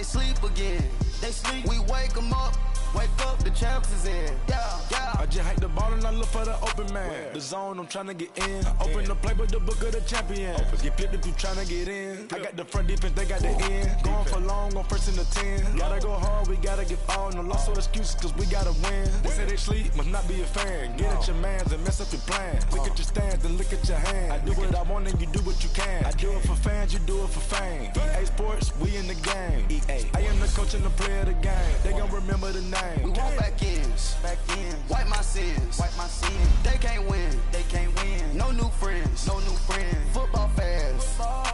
They sleep again. They sleep. We wake them up. Wake up, the champs is in. Yeah, yeah. I just hike the ball and I look for the open man. The zone, I'm tryna get in. Open the playbook, the book of the champion. Get flipped if you tryna get in. I got the front defense, they got the end. Going for long, on first and the 10. Gotta go hard, we gotta get all. No loss or excuses, cause we gotta win. They say they sleep, must not be a fan. Get at your mans and mess up your plans. Look at your stands and look at your hands. I do what I want and you do what you can. I do it for fans, you do it for fame. EA Sports, we in the game. EA. I am the coach and the player of the game. They gon' remember the name. We want back ends, wipe my sins, They can't win, No new friends, Football fans,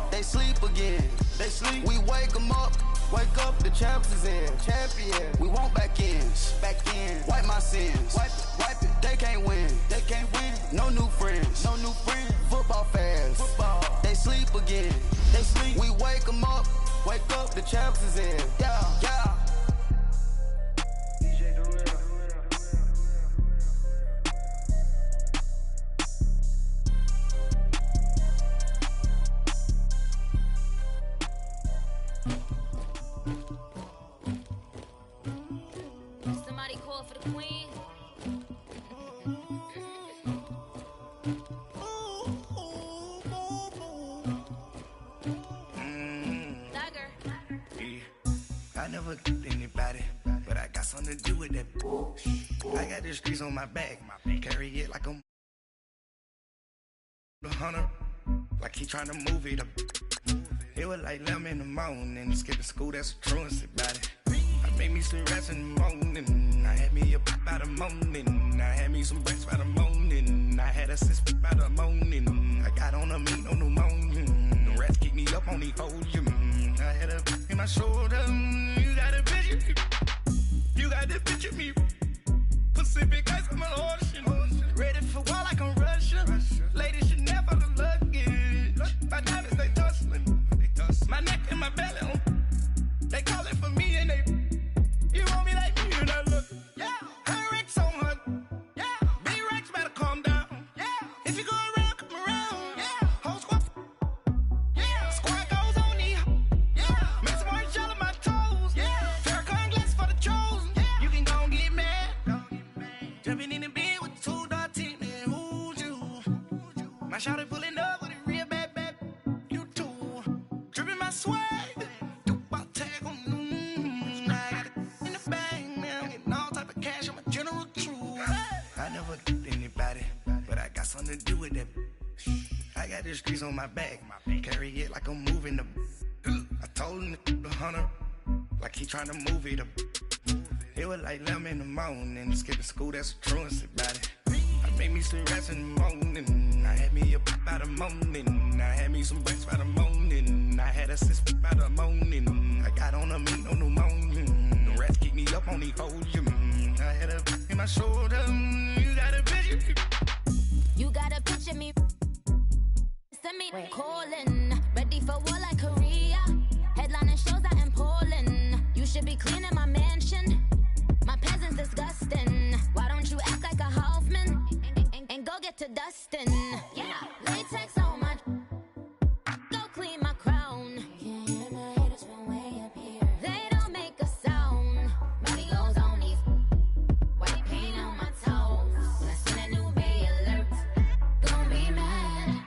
they sleep again, We wake them up, the champs is in, champion. We want back ends, wipe my sins, wipe it. They can't win, No new friends, Football fans, they sleep again, We wake them up, the champs is in, yeah. Somebody call for the queen. I never killed anybody, but I got something to do with that. I got the streets on my back, carry it like I'm the hunter, like he trying to move it up. It was like 11 in the morning, skipping school, that's a truancy about it. I made me some rest in the morning, I had me a pop by the morning, I had me some breaks by the morning, I had a sis by the morning, I got on a meat on the morning, the rats keep me up on the volume, I had a in my shoulder, you got a picture, you got the picture me, Pacific ice on my ocean, ready for war like I'm Russian, ladies should never the luggage, my diamonds they tussling, my neck and my belly on, they calling for me and they, you want me like me and I look, yeah, her Rex on her, yeah, big Rex better calm down, yeah, if you go around, come around, yeah, whole squad, yeah, squad goes on the, yeah, make some orange gel on my toes, yeah, Farrakhan glass for the chosen, yeah, you can go and get mad, jumping in the bed with 2 dark teeth, man, who's you, my shawty pulling up with a real bad, you too, dripping my swag, something to do with that. I got the streets on my back, carry it like I'm moving the. I told him the hunter, like he trying to move it up. It was like 11 in the morning, skipping school, that's a truancy about it. I made me some rest in the morning, I had me a pop by the morning, I had me some breaks by the morning, I had a sis by the morning, I got on a meat on the morning, the rats keep me up on the volume, I had a in my shoulder, you got a picture. You gotta picture me, send me calling, ready for war like Korea, headlining shows out in Poland, you should be cleaning my mansion, my peasants disgusting, why don't you act like a Hoffman, and go get to dustin', yeah, latex on my, go clean my crown, you can hear my haters from way up here, they don't make a sound, body goes on these, white paint on my toes, when I send a new bay alert, gonna be mad,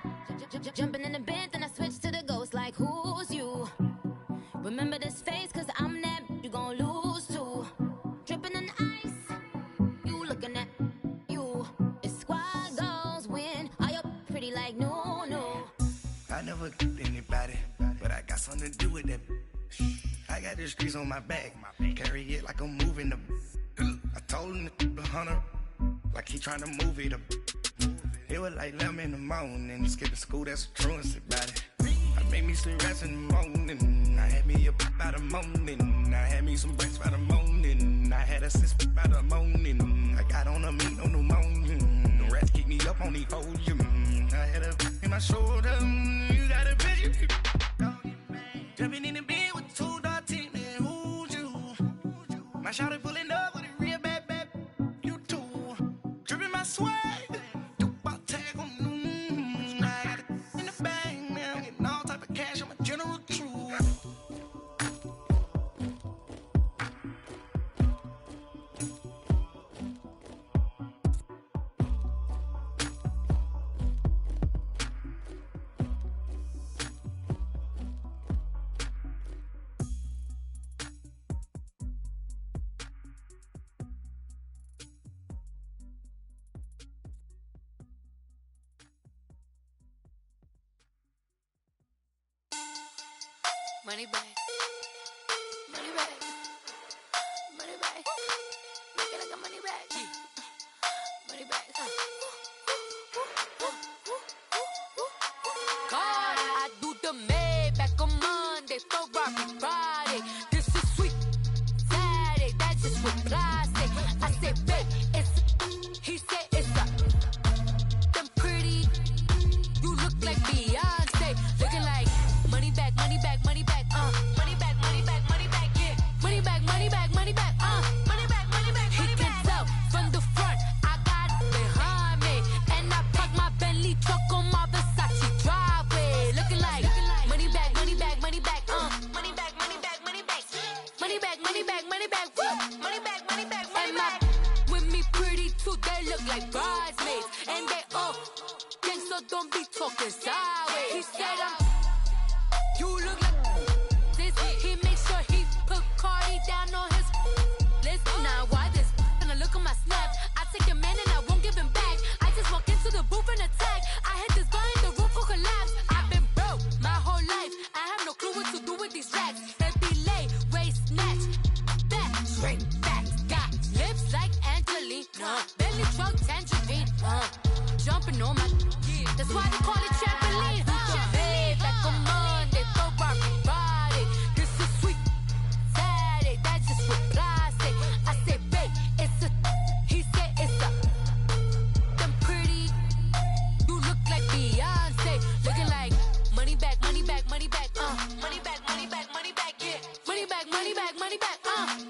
jumping in the bed, then I switch to the ghost like who's you, remember this face cause I'm that, you gon' lose too, dripping in ice, you looking at you, it's squad goals win, are you pretty like no. I never killed anybody, but I got something to do with that. I got the streets on my back, carry it like I'm moving the. I told him the hunter, like he trying to move it up. It was like 11 in the morning, skipping school, that's a truancy about it. I made me some rest in the morning, I had me a pop by the morning, I had me some breaks by the morning, I had a sis by the morning, I got on a meat on the morning, the rats keep me up on the volume, I had a in my shoulder, you got a picture, jumping in the bed with 2 dark teeth, man, who's you, my shawty pulling up with a real bad, you too, dripping my swag. Money bag. Money bag. Money bag. Make it like a money bag. Money bag. God, I do the Maybach on Monday, Ferrari Friday. This is sweet Saturday, that's just what I say. I say, babe, he said it's a. Them pretty, you look like Beyonce, looking like money back, money back, money back, money back, money back, money back, yeah, money back, money back, money back, money back, money back. He can tell from the front, I got it behind me, and I park my Bentley truck on my Versace driveway, looking like money back, money back, money back, money back, money back, money back, money back, money back, money back, money back, money back, money back. With me pretty too, they look like bridesmaids, and they all gang, so don't be talking sideways. He said you look like this. He makes sure he put Cardi down on his list. Now why this? Gonna look at my snap. I take your man and I won't give him back. I just walk into the booth and attack. I hit this guy in the roof will collapse. I've been broke my whole life. I have no clue what to do with these racks. Heavy lay, waist snatch, back straight back. Got lips like Angelina, belly truck tangerine. Jumping on my, that's why they call it trampoline. Back on Monday, Ferrari Friday. This is sweet Saturday, that's just what I say. I say, babe, it's a. He said it's a. Them pretty, you look like Beyonce, looking like money back, money back, money back, money back, money back, money back, yeah, money back, money back, money back,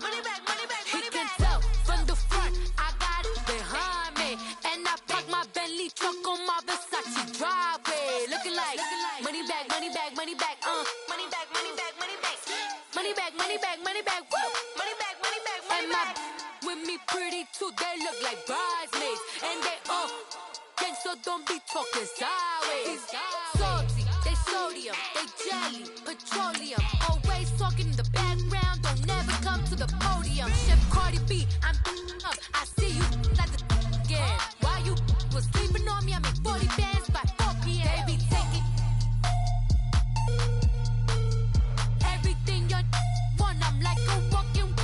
money back, money back. He can tell from the front, I got it behind me, and I park my Bentley truck on my Versace driveway, looking like money back, money back, money back, money back, money back, money back, money back, money back, money back, money back, money back, money back. With me pretty too, they look like bridesmaids, and they all gang, so don't be talking sideways. Salty, they sodium, they jelly, petroleum, always talking in the background, don't never come to the podium. Chef Cardi B, I'm up, I see you like the again. Why you was sleeping on me? I make 40 bands by 4 p.m. They be taking everything you want. I'm like a walking.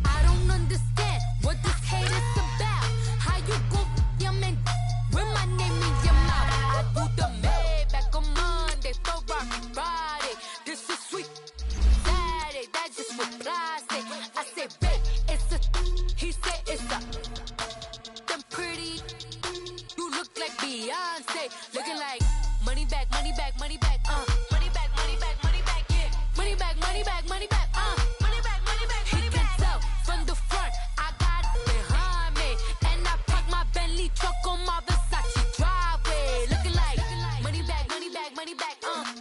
I don't understand what this hate is about. How you go, your man, with my name in your mouth. I do the Maybach on Monday, Ferrari Friday. This is sweet Saturday, that's just what I say. I say, babe, it's a. He said it's a. Them pretty, you look like Beyonce, looking like money back, money back, money back, money back, money back, money back, yeah, money back, money back, money back, money back, money back. He can tell from the front, I got it behind me, and I park my Bentley truck on my Versace driveway, looking like money back, money back, money back,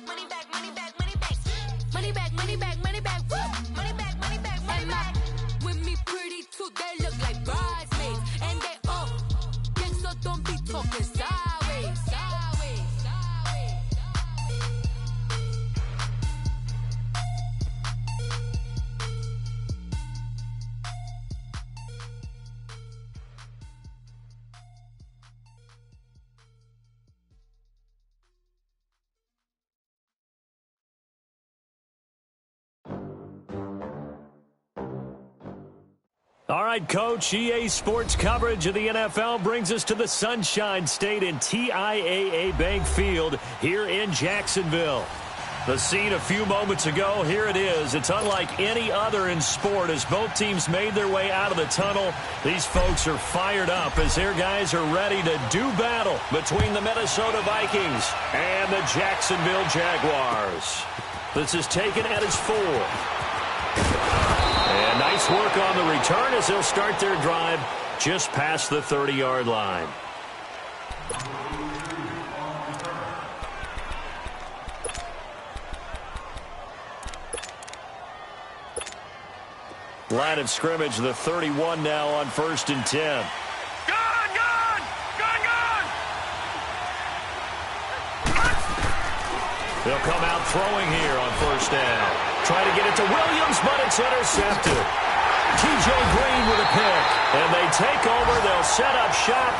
money back, money back, money back, money back, money back, money back, money back, money back, money back. With me pretty too, they look like bridesmaids, and they all gang, so don't be talking sideways, sideways, sideways. All right, Coach, EA Sports coverage of the NFL brings us to the Sunshine State in TIAA Bank Field here in Jacksonville. The scene a few moments ago, here it is. It's unlike any other in sport as both teams made their way out of the tunnel. These folks are fired up as their guys are ready to do battle between the Minnesota Vikings and the Jacksonville Jaguars. This is taken at its 4. And nice work on the return as they'll start their drive just past the 30-yard line. Line of scrimmage, the 31 now on 1st and 10. They'll come out throwing here on 1st down. Try to get it to Williams, but it's intercepted. T.J. Green with a pick. And they take over. They'll set up shop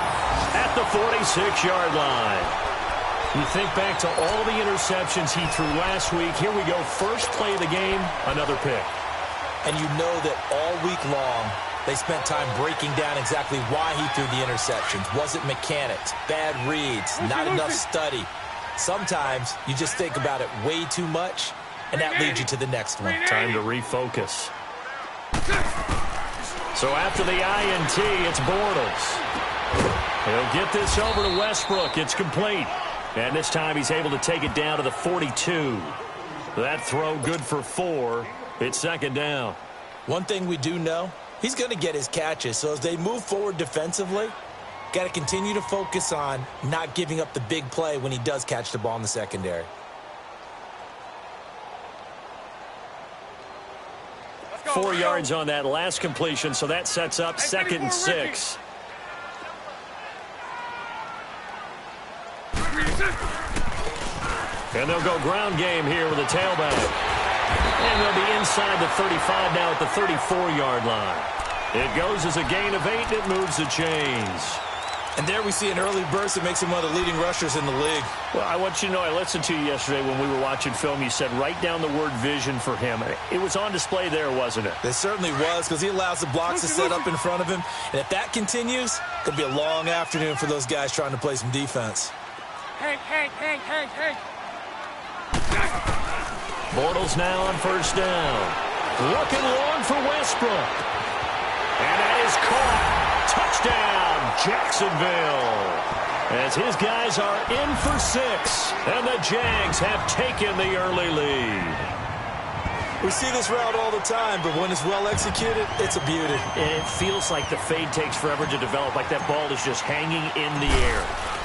at the 46-yard line. You think back to all the interceptions he threw last week. Here we go. First play of the game, another pick. And you know that all week long, they spent time breaking down exactly why he threw the interceptions. Was it mechanics, bad reads, not enough study? Sometimes you just think about it way too much, and that leads you to the next one. Time to refocus. So after the INT, it's Bortles. He'll get this over to Westbrook. It's complete. And this time he's able to take it down to the 42. That throw good for 4. It's second down. One thing we do know, he's going to get his catches. So as they move forward defensively, got to continue to focus on not giving up the big play when he does catch the ball in the secondary. 4 yards on that last completion, so that sets up 2nd and 6. And they'll go ground game here with a tailback. And they'll be inside the 35 now at the 34-yard line. It goes as a gain of 8, and it moves the chains. And there we see an early burst that makes him one of the leading rushers in the league. Well, I want you to know, I listened to you yesterday when we were watching film. You said write down the word vision for him. It was on display there, wasn't it? It certainly was, because he allows the blocks to set up in front of him. And if that continues, it could be a long afternoon for those guys trying to play some defense. Hey. Bortles now on first down. Looking long for Westbrook. And that is caught. Touchdown, Jacksonville. As his guys are in for 6. And the Jags have taken the early lead. We see this route all the time, but when it's well executed, it's a beauty. And it feels like the fade takes forever to develop, like that ball is just hanging in the air.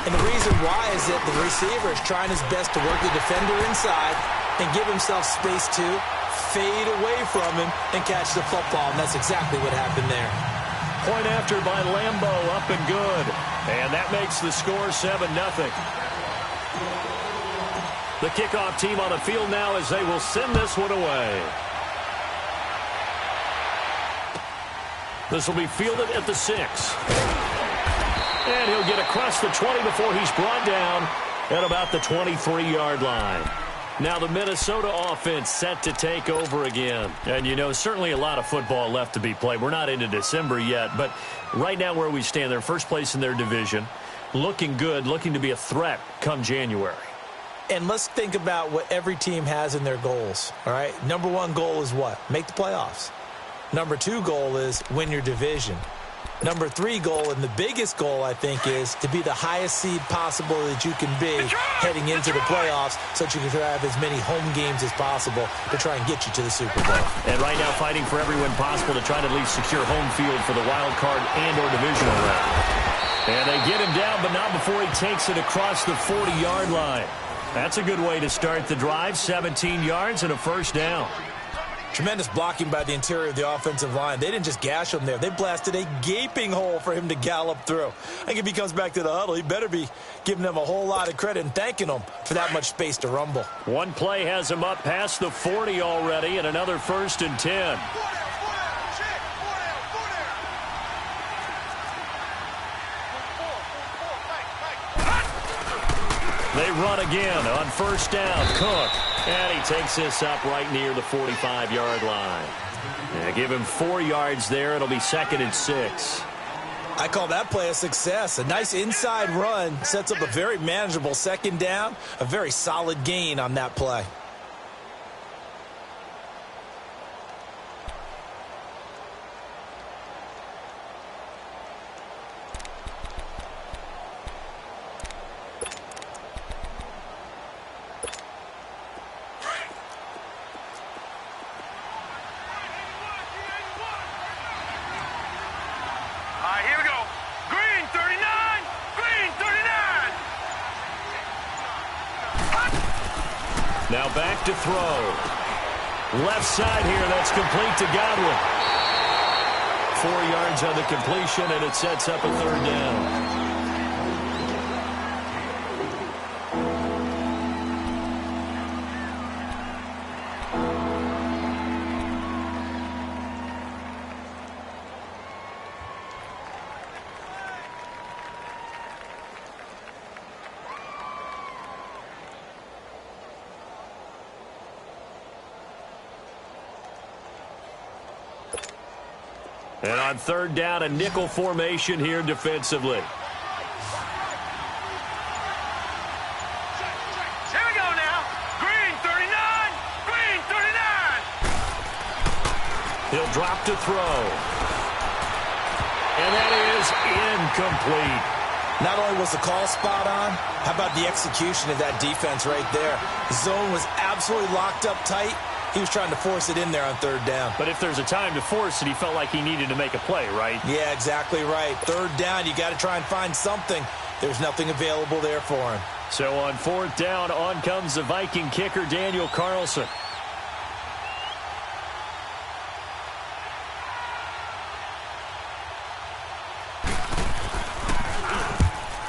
And the reason why is that the receiver is trying his best to work the defender inside and give himself space to fade away from him and catch the football. And that's exactly what happened there. Point after by Lambo, up and good. And that makes the score 7-0. The kickoff team on the field now as they will send this one away. This will be fielded at the 6. And he'll get across the 20 before he's brought down at about the 23-yard line. Now the Minnesota offense set to take over again. And, you know, certainly a lot of football left to be played. We're not into December yet, but right now where we stand, they're first place in their division. Looking good, looking to be a threat come January. And let's think about what every team has in their goals, all right? Number 1 goal is what? Make the playoffs. Number 2 goal is win your division. Number 3 goal, and the biggest goal, I think, is to be the highest seed possible that you can be heading into the playoffs so that you can have as many home games as possible to try and get you to the Super Bowl. And right now fighting for every win possible to try to at least secure home field for the wild card and or divisional round. And they get him down, but not before he takes it across the 40-yard line. That's a good way to start the drive. 17 yards and a first down. Tremendous blocking by the interior of the offensive line. They didn't just gash him there. They blasted a gaping hole for him to gallop through. I think if he comes back to the huddle, he better be giving them a whole lot of credit and thanking them for that much space to rumble. One play has him up past the 40 already, and another 1st and 10. They run again on first down. Cook. And he takes this up right near the 45-yard line. And give him 4 yards there. It'll be 2nd and 6. I call that play a success. A nice inside run sets up a very manageable 2nd down. A very solid gain on that play. Now back to throw. Left side here, that's complete to Godwin. 4 yards on the completion, and it sets up a 3rd down. And on third down, a nickel formation here defensively. Here we go now. Green 39. Green 39. He'll drop to throw. And that is incomplete. Not only was the call spot on, how about the execution of that defense right there? The zone was absolutely locked up tight. He was trying to force it in there on third down. But if there's a time to force it, he felt like he needed to make a play, right? Yeah, exactly right. Third down, you got to try and find something. There's nothing available there for him. So on fourth down, on comes the Viking kicker, Daniel Carlson.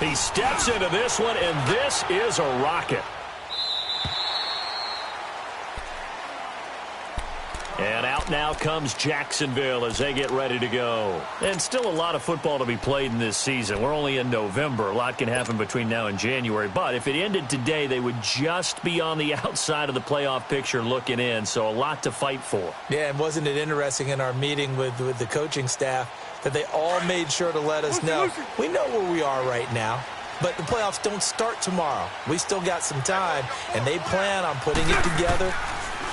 He steps into this one, and this is a rocket. And out now comes Jacksonville as they get ready to go. And still a lot of football to be played in this season. We're only in November. A lot can happen between now and January. But if it ended today, they would just be on the outside of the playoff picture looking in. So a lot to fight for. Yeah, and wasn't it interesting in our meeting with the coaching staff that they all made sure to let us know, we know where we are right now. But the playoffs don't start tomorrow. We still got some time, and they plan on putting it together,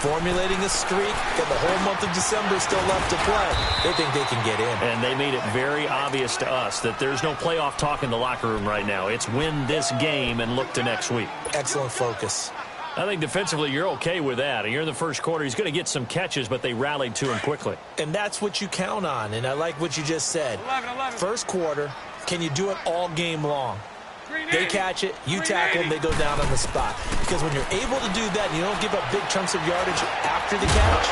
formulating a streak, and the whole month of December is still left to play. They think they can get in. And they made it very obvious to us that there's no playoff talk in the locker room right now. It's win this game and look to next week. Excellent focus. I think defensively you're okay with that. Here in the first quarter, he's going to get some catches, but they rallied to him quickly. And that's what you count on, and I like what you just said. 11. First quarter, can you do it all game long? They catch it, you tackle them, they go down on the spot. Because when you're able to do that and you don't give up big chunks of yardage after the catch,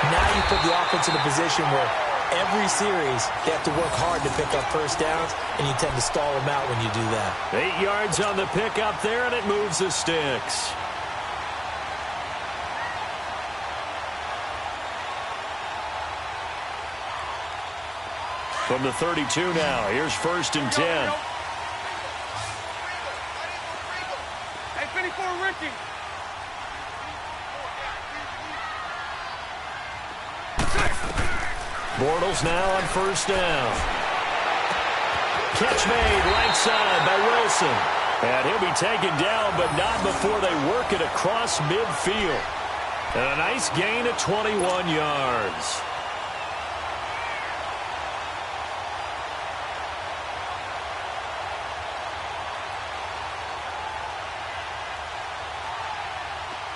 now you put the offense in a position where every series they have to work hard to pick up first downs, and you tend to stall them out when you do that. 8 yards on the pickup there, and it moves the sticks. From the 32 now, here's 1st and 10. Hey, 54, Ricky. Bortles now on 1st down. Catch made right side by Wilson. And he'll be taken down, but not before they work it across midfield. And a nice gain of 21 yards.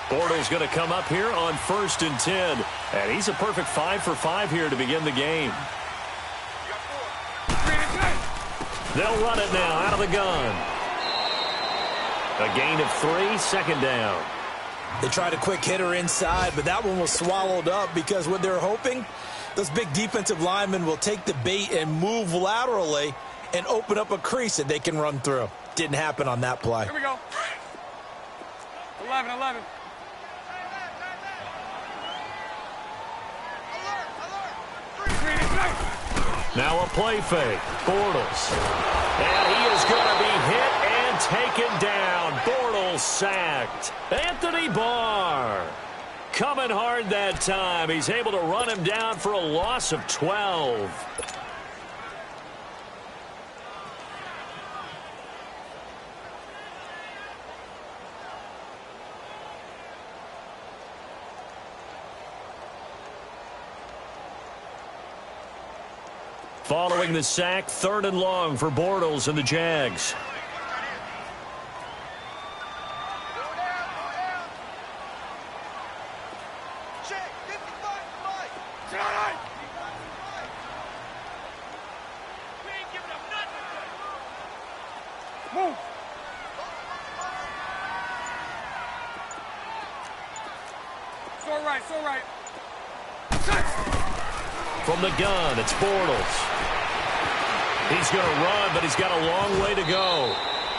Bortles going to come up here on 1st and 10. And he's a perfect 5 for 5 here to begin the game. They'll run it now out of the gun. A gain of 3, 2nd down. They tried a quick hitter inside, but that one was swallowed up because what they're hoping, those big defensive linemen will take the bait and move laterally and open up a crease that they can run through. Didn't happen on that play. Here we go. 11. Now a play fake. Bortles. And he is going to be hit and taken down. Bortles sacked. Anthony Barr coming hard that time. He's able to run him down for a loss of 12. Following the sack, 3rd and long for Bortles and the Jags. Move. So right. From the gun, it's Bortles. He's going to run, but he's got a long way to go.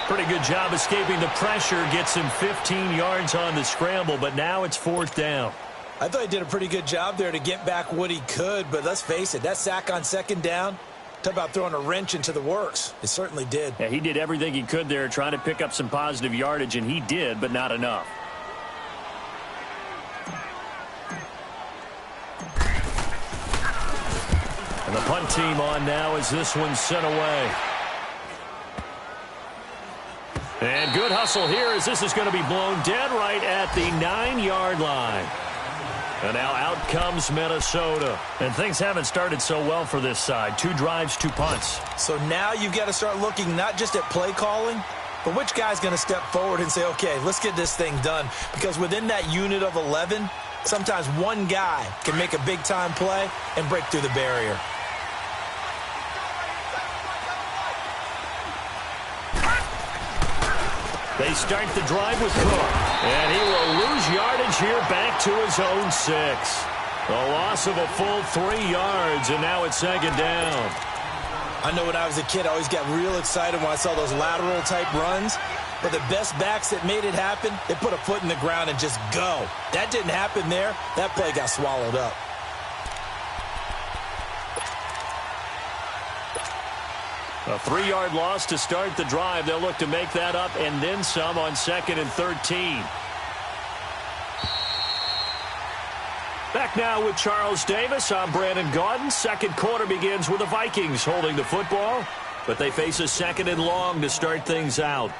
Pretty good job escaping the pressure. Gets him 15 yards on the scramble, but now it's 4th down. I thought he did a pretty good job there to get back what he could, but let's face it, that sack on 2nd down, talk about throwing a wrench into the works. It certainly did. Yeah, he did everything he could there trying to pick up some positive yardage, and he did, but not enough. And the punt team on now as this one's sent away. And good hustle here as this is going to be blown dead right at the 9-yard line. And now out comes Minnesota. And things haven't started so well for this side. 2 drives, 2 punts. So now you've got to start looking not just at play calling, but which guy's going to step forward and say, okay, let's get this thing done. Because within that unit of 11, sometimes one guy can make a big-time play and break through the barrier. They start the drive with Cook. And he will lose yardage here back to his own 6. A loss of a full 3 yards, and now it's 2nd down. I know when I was a kid, I always got real excited when I saw those lateral-type runs. But the best backs that made it happen, they put a foot in the ground and just go. That didn't happen there. That play got swallowed up. A 3-yard loss to start the drive. They'll look to make that up and then some on 2nd and 13. Back now with Charles Davis. I'm Brandon Gaudin. Second quarter begins with the Vikings holding the football, but they face a 2nd and long to start things out.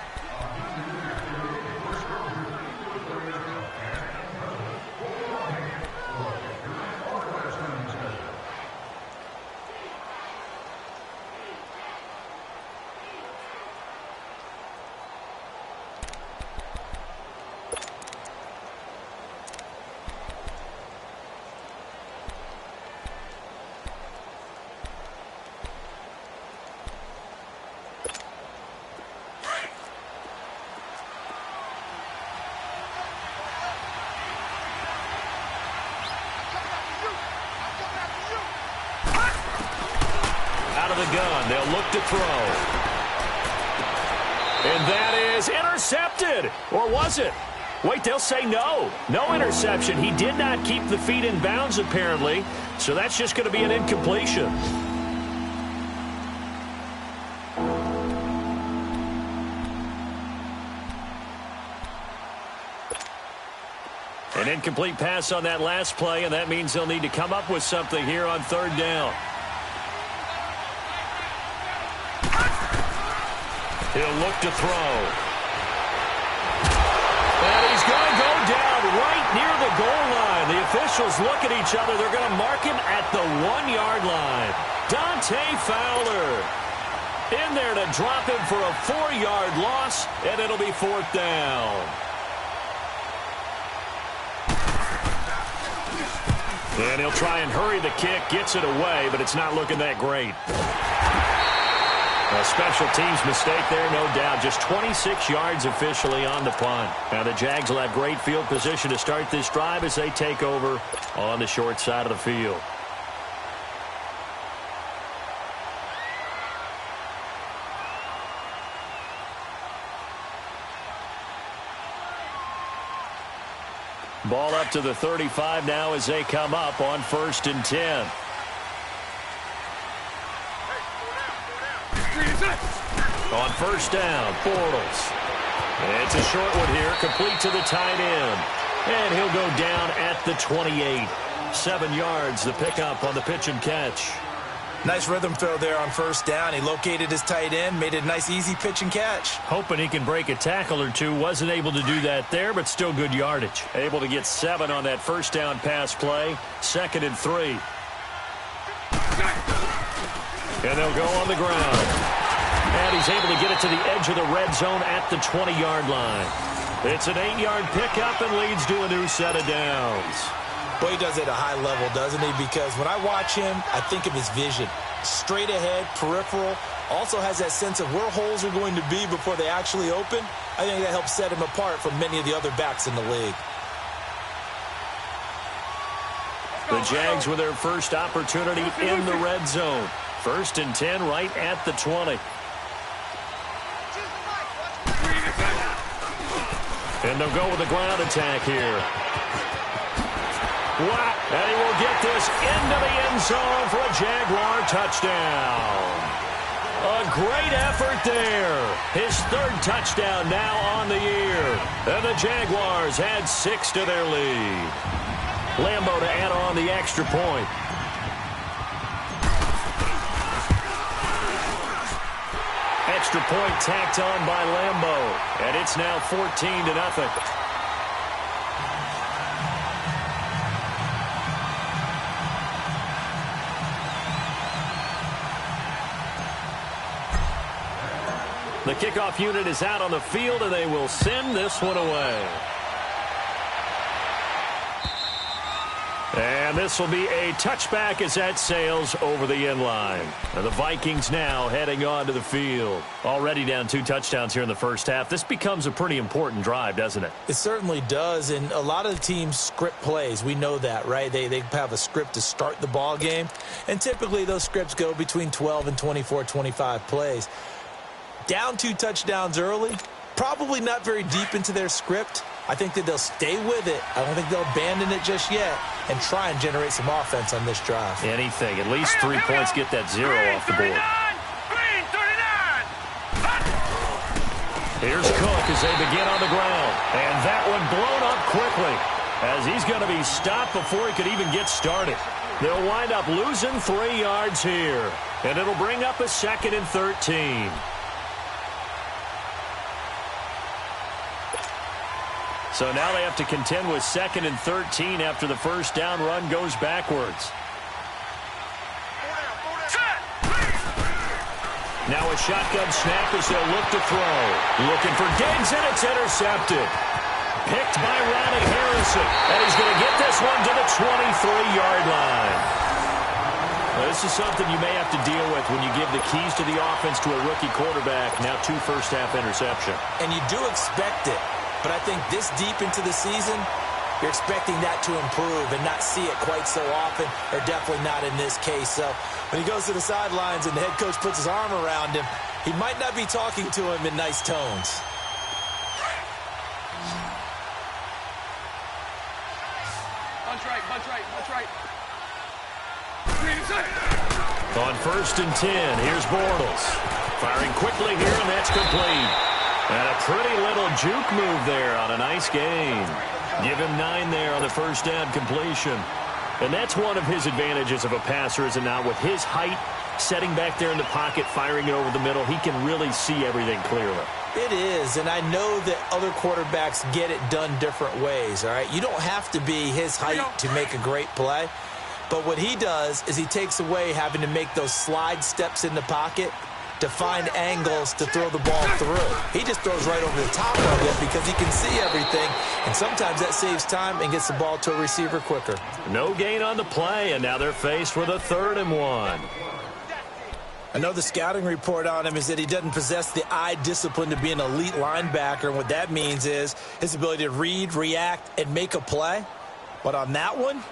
Gun. They'll look to throw. And that is intercepted. Or was it? Wait, they'll say no. No interception. He did not keep the feet in bounds, apparently. So that's just going to be an incompletion. An incomplete pass on that last play, and that means they'll need to come up with something here on 3rd down. He'll look to throw. And he's going to go down right near the goal line. The officials look at each other. They're going to mark him at the 1-yard line. Dante Fowler in there to drop him for a 4-yard loss, and it'll be 4th down. And he'll try and hurry the kick, gets it away, but it's not looking that great. A special teams mistake there, no doubt. Just 26 yards officially on the punt. Now the Jags will have great field position to start this drive as they take over on the short side of the field. Ball up to the 35 now as they come up on 1st and 10. On 1st down, Bortles. It's a short one here, complete to the tight end. And he'll go down at the 28. 7 yards, the pickup on the pitch and catch. Nice rhythm throw there on 1st down. He located his tight end, made it a nice, easy pitch and catch. Hoping he can break a tackle or two. Wasn't able to do that there, but still good yardage. Able to get 7 on that 1st down pass play. 2nd and 3. And they'll go on the ground. And he's able to get it to the edge of the red zone at the 20-yard line. It's an 8-yard pickup and leads to a new set of downs. Boy, he does it at a high level, doesn't he? Because when I watch him, I think of his vision. Straight ahead, peripheral. Also has that sense of where holes are going to be before they actually open. I think that helps set him apart from many of the other backs in the league. The Jags with their first opportunity in the red zone. 1st and 10 right at the 20. And they'll go with a ground attack here. Wow. And he will get this into the end zone for a Jaguar touchdown. A great effort there. His 3rd touchdown now on the year. And the Jaguars add 6 to their lead. Lambo to add on the extra point. extra point tacked on by Lambeau. And it's now 14-0. The kickoff unit is out on the field, and they will send this one away. And this will be a touchback as that sails over the end line. And the Vikings now heading on to the field. Already down 2 touchdowns here in the first half. This becomes a pretty important drive, doesn't it? It certainly does, and a lot of the teams script plays. We know that, right? They have a script to start the ball game, and typically those scripts go between 12 and 24, 25 plays. Down 2 touchdowns early, probably not very deep into their script. I think that they'll stay with it. I don't think they'll abandon it just yet and try and generate some offense on this drive. Anything. At least 3 points, get that 0 off the board. Green 39. Here's Cook as they begin on the ground. And that one blown up quickly as he's going to be stopped before he could even get started. They'll wind up losing 3 yards here. And it'll bring up a 2nd and 13. So now they have to contend with 2nd and 13 after the first down run goes backwards. Now a shotgun snap as they'll look to throw. Looking for Diggs, and it's intercepted. Picked by Ronnie Harrison. And he's going to get this one to the 23-yard line. Well, this is something you may have to deal with when you give the keys to the offense to a rookie quarterback. Now 2 first-half interceptions. And you do expect it. But I think this deep into the season, you're expecting that to improve and not see it quite so often, or definitely not in this case. So when he goes to the sidelines and the head coach puts his arm around him, he might not be talking to him in nice tones. Bunch right, bunch right, bunch right. On 1st and 10, here's Bortles. Firing quickly here, and that's complete. And a pretty little juke move there on a nice gain. Give him 9 there on the first down completion. And that's one of his advantages of a passer, is it not? With his height, setting back there in the pocket, firing it over the middle, he can really see everything clearly. It is, and I know that other quarterbacks get it done different ways, all right? You don't have to be his height to make a great play. But what he does is he takes away having to make those slide steps in the pocket to find angles to throw the ball through. He just throws right over the top of it because he can see everything, and sometimes that saves time and gets the ball to a receiver quicker. No gain on the play, and now they're faced with a 3rd and 1. I know the scouting report on him is that he doesn't possess the eye discipline to be an elite linebacker, and what that means is his ability to read, react, and make a play. But on that one,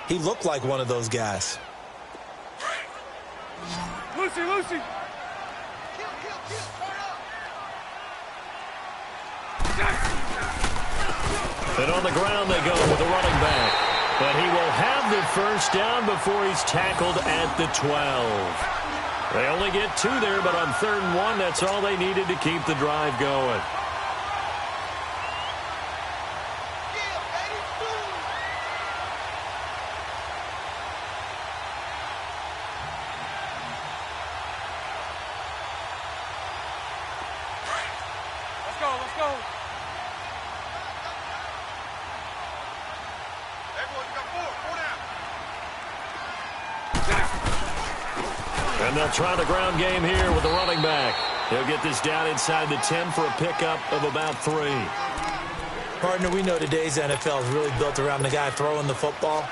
he looked like one of those guys. Lucy. And on the ground they go with the running back. But he will have the first down before he's tackled at the 12. They only get 2 there, but on 3rd and 1, that's all they needed to keep the drive going. Let's go. And they'll try the ground game here with the running back. He'll get this down inside the 10 for a pickup of about 3. Partner, we know today's NFL is really built around the guy throwing the football.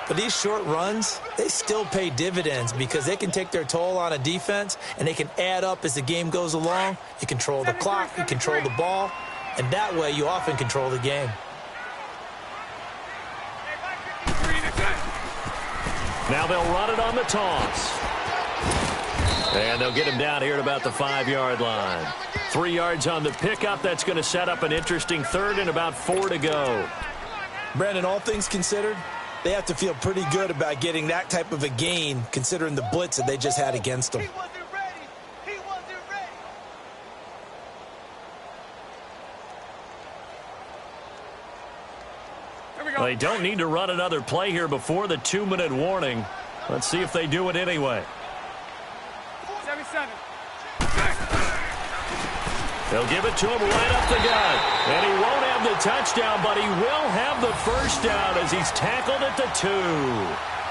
But these short runs, they still pay dividends because they can take their toll on a defense, and they can add up as the game goes along. You control the clock, you control the ball, and that way you often control the game. Now they'll run it on the toss. And they'll get him down here at about the 5-yard line. 3 yards on the pickup. That's going to set up an interesting 3rd and about 4 to go. Brandon, all things considered, they have to feel pretty good about getting that type of a gain considering the blitz that they just had against them. He wasn't ready. Here we go. They don't need to run another play here before the 2-minute warning. Let's see if they do it anyway. 77. They'll give it to him right up the gut. And he won't have the touchdown, but he will have the first down as he's tackled at the 2.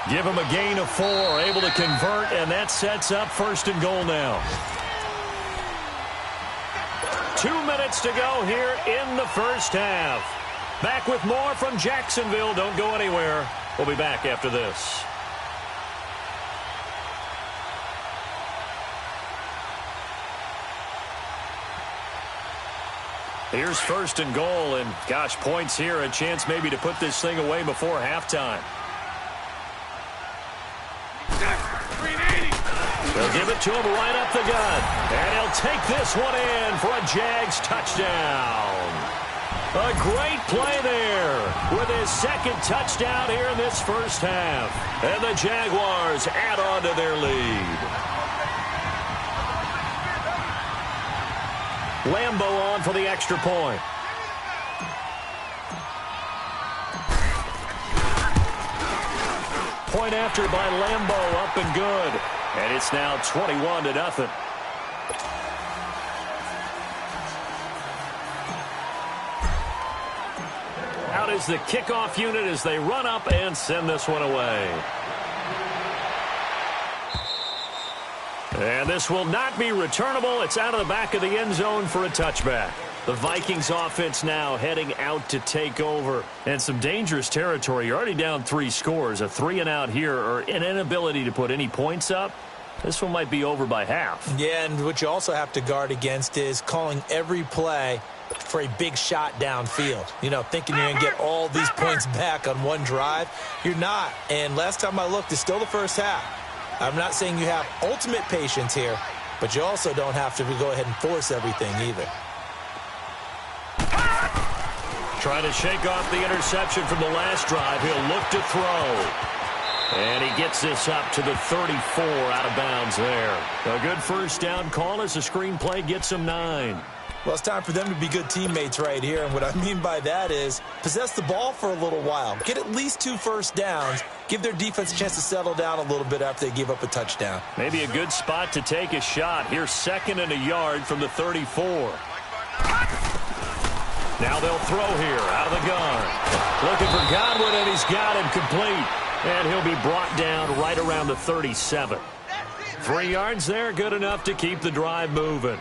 Give him a gain of 4, able to convert, and that sets up 1st and goal now. 2 minutes to go here in the first half. Back with more from Jacksonville. Don't go anywhere. We'll be back after this. Here's 1st and goal, and gosh, points here, a chance maybe to put this thing away before halftime. They'll give it to him right up the gut, and he'll take this one in for a Jags touchdown. A great play there with his 2nd touchdown here in this first half, and the Jaguars add on to their lead. Lambo on for the extra point. Point after by Lambo, up and good. And it's now 21-0. Out is the kickoff unit as they run up and send this one away. And this will not be returnable. It's out of the back of the end zone for a touchback. The Vikings offense now heading out to take over. And some dangerous territory. You're already down 3 scores. A 3-and-out here, or an inability to put any points up. This one might be over by half. Yeah, and what you also have to guard against is calling every play for a big shot downfield. You know, thinking you're going to get all these points back on one drive. You're not. And last time I looked, it's still the first half. I'm not saying you have ultimate patience here, but you also don't have to go ahead and force everything either. Trying to shake off the interception from the last drive. He'll look to throw. And he gets this up to the 34 out of bounds there. A good first down call as the screen play gets him 9. Well, it's time for them to be good teammates right here. And what I mean by that is possess the ball for a little while. Get at least 2 first downs. Give their defense a chance to settle down a little bit after they give up a touchdown. Maybe a good spot to take a shot. Here's 2nd and a yard from the 34. Now they'll throw here out of the gun. Looking for Godwin, and he's got him complete. And he'll be brought down right around the 37. 3 yards there, good enough to keep the drive moving.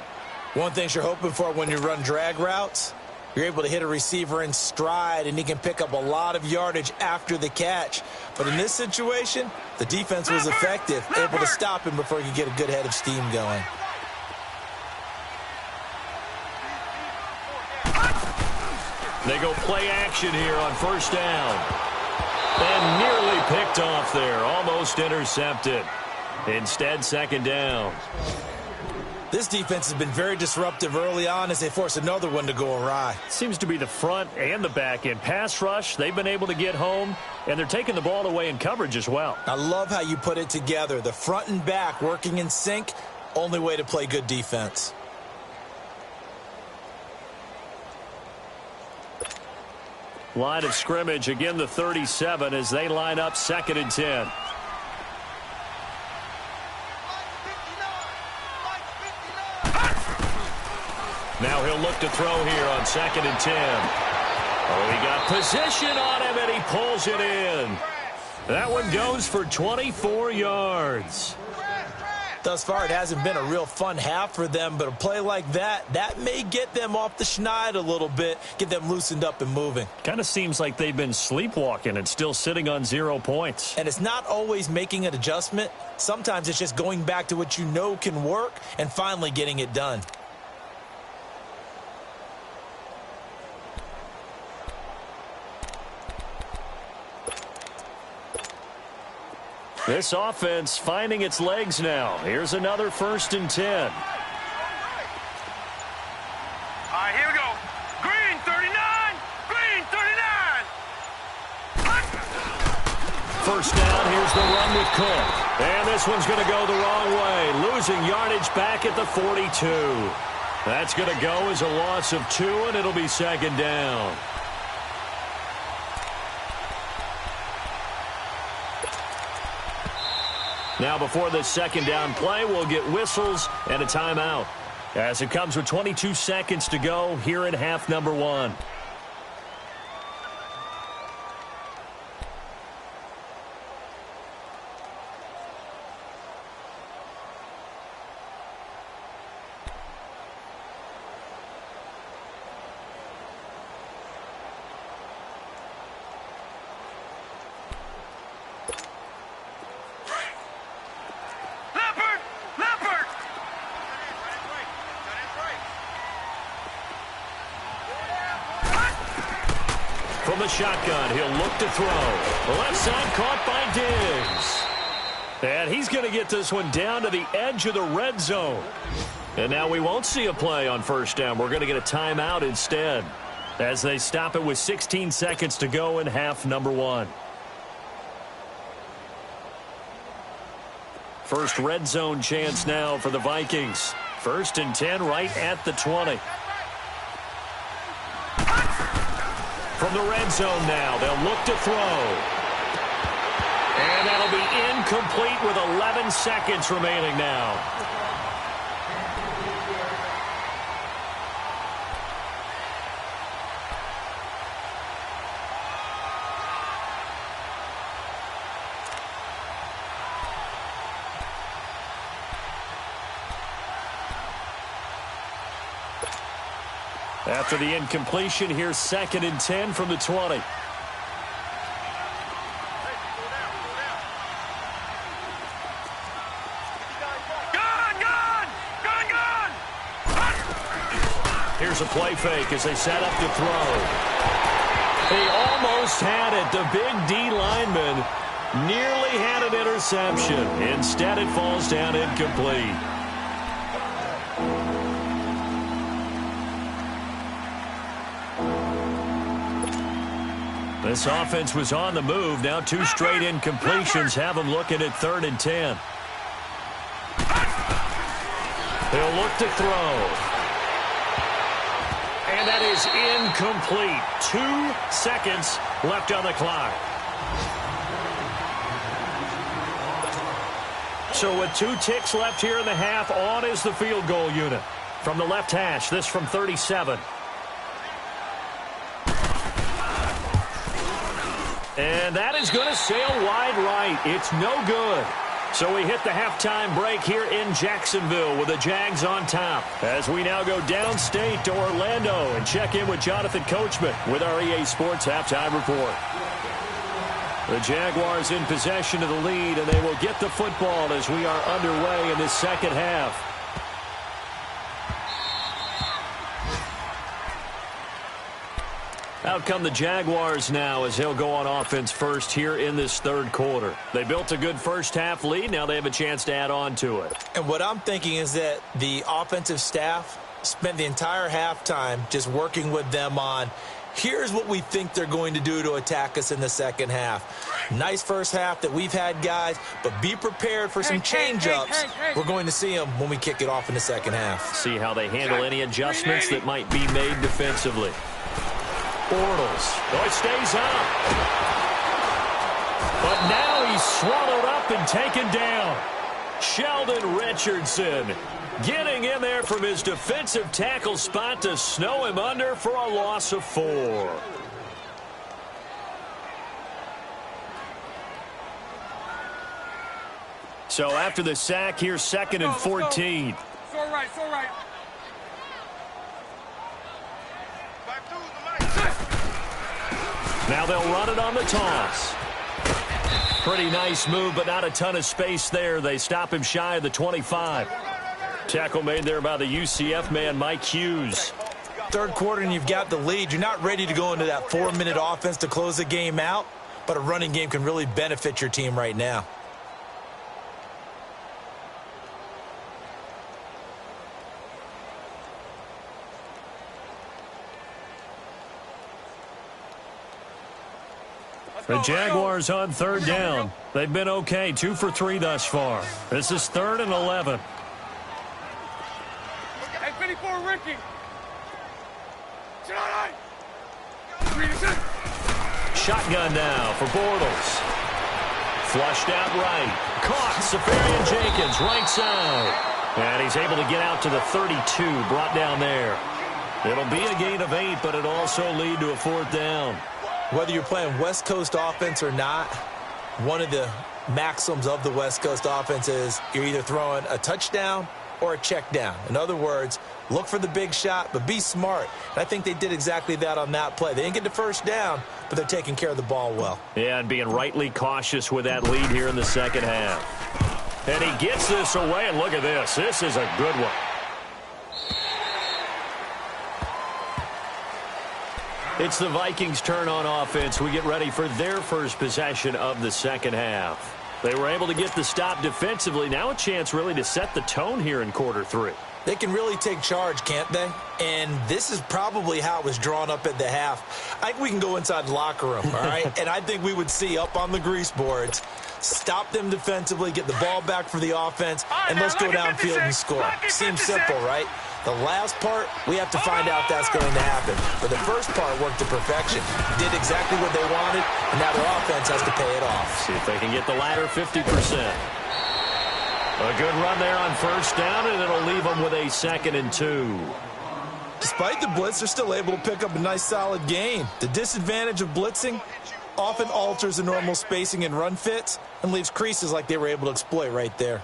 One thing you're hoping for when you run drag routes, you're able to hit a receiver in stride, and he can pick up a lot of yardage after the catch. But in this situation, the defense was effective, able to stop him before he could get a good head of steam going. They go play action here on 1st down. And nearly picked off there, almost intercepted. Instead, 2nd down. This defense has been very disruptive early on as they force another one to go awry. Seems to be the front and the back end. Pass rush, they've been able to get home, and they're taking the ball away in coverage as well. I love how you put it together. The front and back working in sync, only way to play good defense. Line of scrimmage, again the 37 as they line up 2nd and 10. Now he'll look to throw here on 2nd and 10. Oh, he got position on him, and he pulls it in. That one goes for 24 yards. Thus far, it hasn't been a real fun half for them, but a play like that, that may get them off the schneid a little bit, get them loosened up and moving. Kind of seems like they've been sleepwalking and still sitting on 0 points. And it's not always making an adjustment. Sometimes it's just going back to what you know can work and finally getting it done. This offense finding its legs now. Here's another 1st and 10. All right, here we go. Green 39. Green 39. 1st down. Here's the run with Cook. And this one's going to go the wrong way. Losing yardage back at the 42. That's going to go as a loss of 2, and it'll be 2nd down. Now before this 2nd down play, we'll get whistles and a timeout. as it comes with 22 seconds to go here in half number 1. From the shotgun, he'll look to throw. The left side caught by Diggs. And he's going to get this one down to the edge of the red zone. And now we won't see a play on first down. We're going to get a timeout instead as they stop it with 16 seconds to go in half number 1. First red zone chance now for the Vikings. 1st and 10 right at the 20. From the red zone now, they'll look to throw. And that'll be incomplete with 11 seconds remaining now. After the incompletion, here's 2nd and 10 from the 20. Here's a play fake as they set up to throw. He almost had it. The big D lineman nearly had an interception. Instead, it falls down incomplete. This offense was on the move. Now 2 straight incompletions have them looking at 3rd and 10. He'll look to throw. And that is incomplete. 2 seconds left on the clock. So with 2 ticks left here in the half, on is the field goal unit. From the left hash, this from 37. And that is going to sail wide right. It's no good. So we hit the halftime break here in Jacksonville with the Jags on top. As we now go downstate to Orlando and check in with Jonathan Coachman with our EA Sports Halftime Report. The Jaguars in possession of the lead, and they will get the football as we are underway in this second half. Out come the Jaguars now as they'll go on offense first here in this 3rd quarter. They built a good first half lead. Now they have a chance to add on to it. And what I'm thinking is that the offensive staff spent the entire halftime just working with them on, here's what we think they're going to do to attack us in the second half. Nice first half that we've had, guys, but be prepared for some change-ups. We're going to see them when we kick it off in the second half. See how they handle any adjustments that might be made defensively. Bortles. Oh, it stays up. But now he's swallowed up and taken down. Sheldon Richardson getting in there from his defensive tackle spot to snow him under for a loss of 4. So after the sack, here's 2nd and 14. It's all right, it's all right. Now they'll run it on the toss. Pretty nice move, but not a ton of space there. They stop him shy of the 25. Tackle made there by the UCF man, Mike Hughes. 3rd quarter and you've got the lead. You're not ready to go into that 4-minute offense to close the game out, but a running game can really benefit your team right now. The Jaguars on 3rd down. They've been okay, 2 for 3 thus far. This is 3rd and 11. Hey, 54, Ricky. Shotgun now for Bortles. Flushed out right. Caught. Safarian Jenkins, right side. And he's able to get out to the 32, brought down there. It'll be a gain of 8, but it'll also lead to a 4th down. Whether you're playing West Coast offense or not, one of the maxims of the West Coast offense is you're either throwing a touchdown or a check down. In other words, look for the big shot, but be smart. And I think they did exactly that on that play. They didn't get the first down, but they're taking care of the ball well. Yeah, and being rightly cautious with that lead here in the second half. And he gets this away, and look at this. This is a good one. It's the Vikings' turn on offense. We get ready for their first possession of the second half. They were able to get the stop defensively. Now a chance really to set the tone here in quarter 3. They can really take charge, can't they? And this is probably how it was drawn up at the half. I think we can go inside the locker room, all right? And I think we would see up on the grease boards, stop them defensively, get the ball back for the offense, and let's go downfield and score. Seems simple, right? The last part, we have to find out if that's going to happen. But the first part worked to perfection. Did exactly what they wanted, and now their offense has to pay it off. See if they can get the latter 50%. A good run there on first down, and it'll leave them with a 2nd and 2. Despite the blitz, they're still able to pick up a nice, solid gain. The disadvantage of blitzing often alters the normal spacing and run fits and leaves creases like they were able to exploit right there.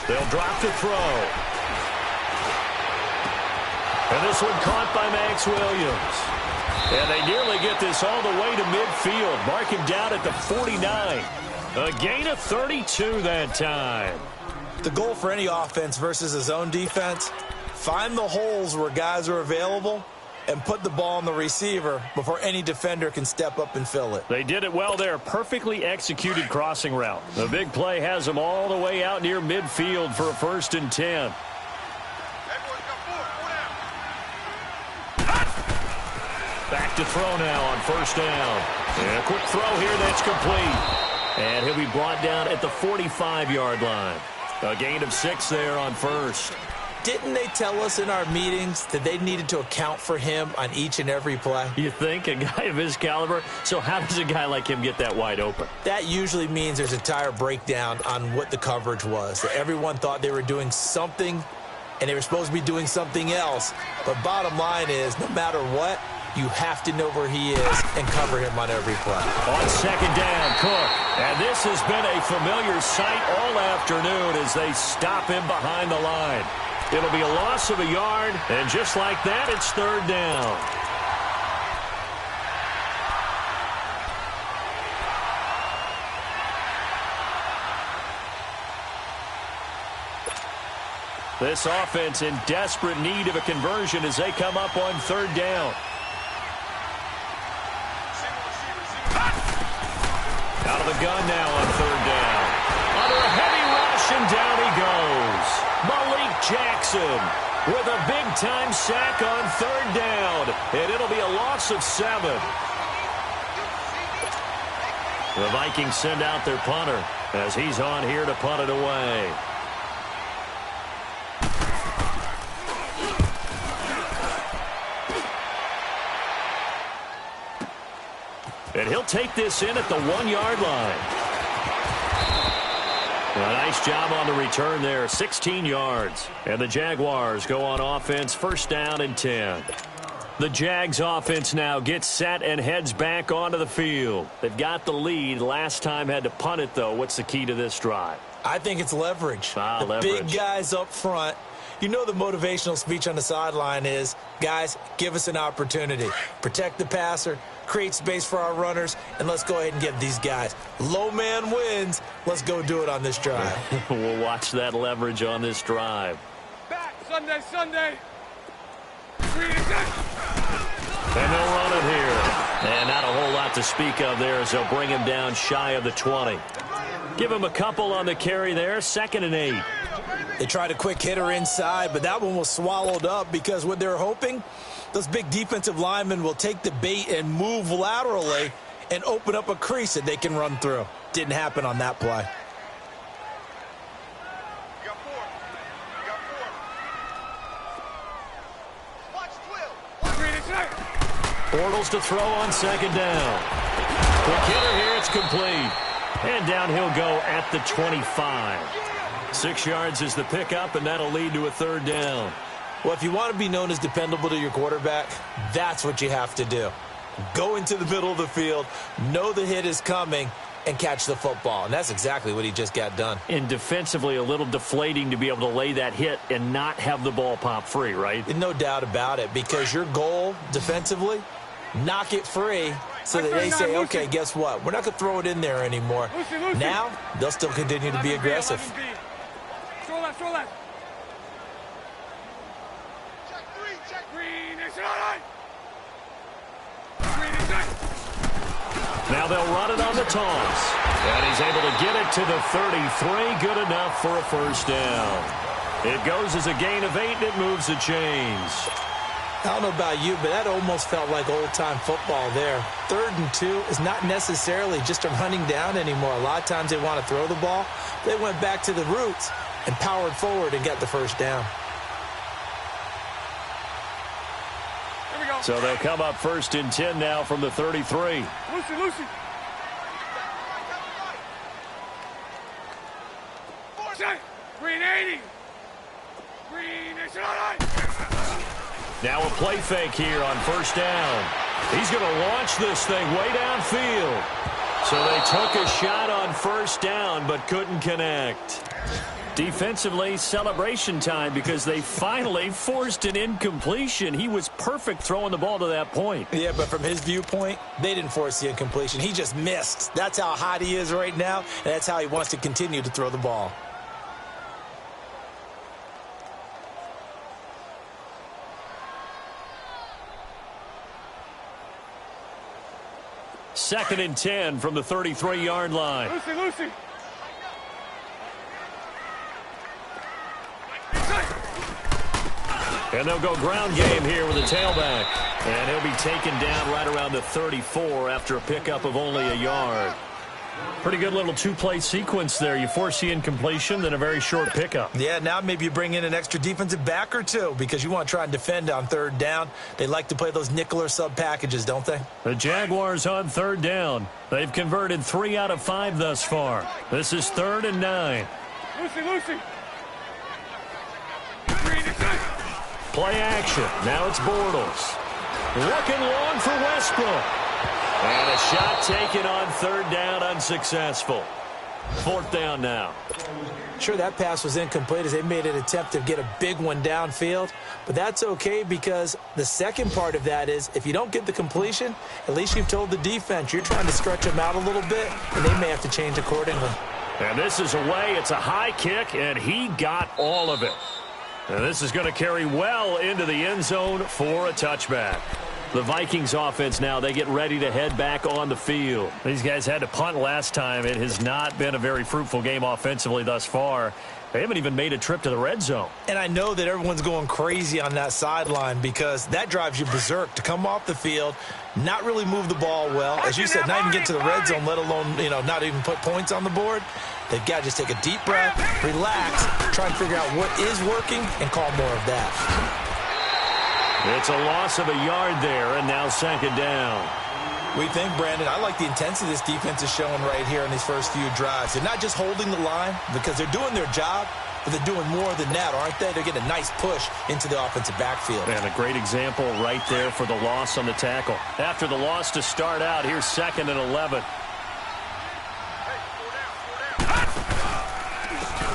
They'll drop to throw. And this one caught by Max Williams. And they nearly get this all the way to midfield. Mark him down at the 49. A gain of 32 that time. The goal for any offense versus a zone defense, find the holes where guys are available and put the ball on the receiver before any defender can step up and fill it. They did it well there. Perfectly executed crossing route. The big play has them all the way out near midfield for a 1st and 10. Back to throw now on first down. And a quick throw here that's complete. And he'll be brought down at the 45-yard line. A gain of 6 there on first. Didn't they tell us in our meetings that they needed to account for him on each and every play? You think? A guy of his caliber? So how does a guy like him get that wide open? That usually means there's a tire breakdown on what the coverage was. That everyone thought they were doing something, and they were supposed to be doing something else. But bottom line is, no matter what, you have to know where he is and cover him on every play. On second down, Cook. And this has been a familiar sight all afternoon as they stop him behind the line. It'll be a loss of a yard, and just like that, it's 3rd down. This offense in desperate need of a conversion as they come up on 3rd down. Out of the gun now on 3rd down. Under a heavy rush, and down he goes. Malik Jackson with a big-time sack on 3rd down. And it'll be a loss of 7. The Vikings send out their punter as he's on here to punt it away. And he'll take this in at the 1-yard line. A nice job on the return there, 16 yards. And the Jaguars go on offense, 1st down and 10. The Jags offense now gets set and heads back onto the field. They've got the lead. Last time had to punt it, though. What's the key to this drive? I think it's leverage. Leverage. Big guys up front. You know the motivational speech on the sideline is, guys, give us an opportunity. Protect the passer, create space for our runners, and let's go ahead and get these guys. Low man wins. Let's go do it on this drive. We'll watch that leverage on this drive. Back, Sunday. And they'll run it here. And not a whole lot to speak of there as they'll bring him down shy of the 20. Give him a couple on the carry there, 2nd and 8. They tried a quick hitter inside, but that one was swallowed up because what they're hoping, those big defensive linemen will take the bait and move laterally and open up a crease that they can run through. Didn't happen on that play. Bortles to throw on second down. Quick hitter here, it's complete. And down he'll go at the 25. 6 yards is the pickup, and that'll lead to a third down. Well, if you want to be known as dependable to your quarterback, that's what you have to do. Go into the middle of the field, know the hit is coming, and catch the football. And that's exactly what he just got done. And defensively, a little deflating to be able to lay that hit and not have the ball pop free, right? No doubt about it, because your goal defensively, knock it free so that they say, okay, guess what? We're not going to throw it in there anymore. Now, they'll still continue to be aggressive. Now they'll run it on the toss. And he's able to get it to the 33. Good enough for a first down. It goes as a gain of 8, and it moves the chains. I don't know about you, but that almost felt like old-time football there. 3rd and 2 is not necessarily just a running down anymore. A lot of times they want to throw the ball. They went back to the roots and powered forward and got the first down. So they'll come up 1st and 10 now from the 33. Lucy. Green 80. Now a play fake here on 1st down. He's going to launch this thing way downfield. So they took a shot on 1st down but couldn't connect. Defensively, celebration time because they finally forced an incompletion. He was perfect throwing the ball to that point. Yeah, but from his viewpoint, they didn't force the incompletion. He just missed. That's how hot he is right now, and that's how he wants to continue to throw the ball. Second and 10 from the 33-yard line. Lucy. And they'll go ground game here with a tailback. And he'll be taken down right around the 34 after a pickup of only a yard. Pretty good little 2-play sequence there. You force the incompletion, then a very short pickup. Yeah, now maybe you bring in an extra defensive back or two because you want to try and defend on 3rd down. They like to play those nickel or sub packages, don't they? The Jaguars on 3rd down. They've converted 3 out of 5 thus far. This is 3rd and 9. Lucy. Play action. Now it's Bortles. Looking long for Westbrook. And a shot taken on 3rd down, unsuccessful. 4th down now. Sure, that pass was incomplete as they made an attempt to get a big one downfield. But that's okay because the second part of that is if you don't get the completion, at least you've told the defense you're trying to stretch them out a little bit, and they may have to change accordingly. And this is away. It's a high kick, and he got all of it. And this is going to carry well into the end zone for a touchback. The Vikings offense now, they get ready to head back on the field. These guys had to punt last time. It has not been a very fruitful game offensively thus far. They haven't even made a trip to the red zone. And I know that everyone's going crazy on that sideline because that drives you berserk to come off the field, not really move the ball well. As you said, not even get to the red zone, let alone, not even put points on the board. They've got to just take a deep breath, relax, try and figure out what is working, and call more of that. It's a loss of a yard there, and now 2nd down. We think, Brandon, I like the intensity this defense is showing right here in these first few drives. They're not just holding the line because they're doing their job, but they're doing more than that, aren't they? They're getting a nice push into the offensive backfield. And a great example right there for the loss on the tackle. After the loss to start out, here's 2nd and 11.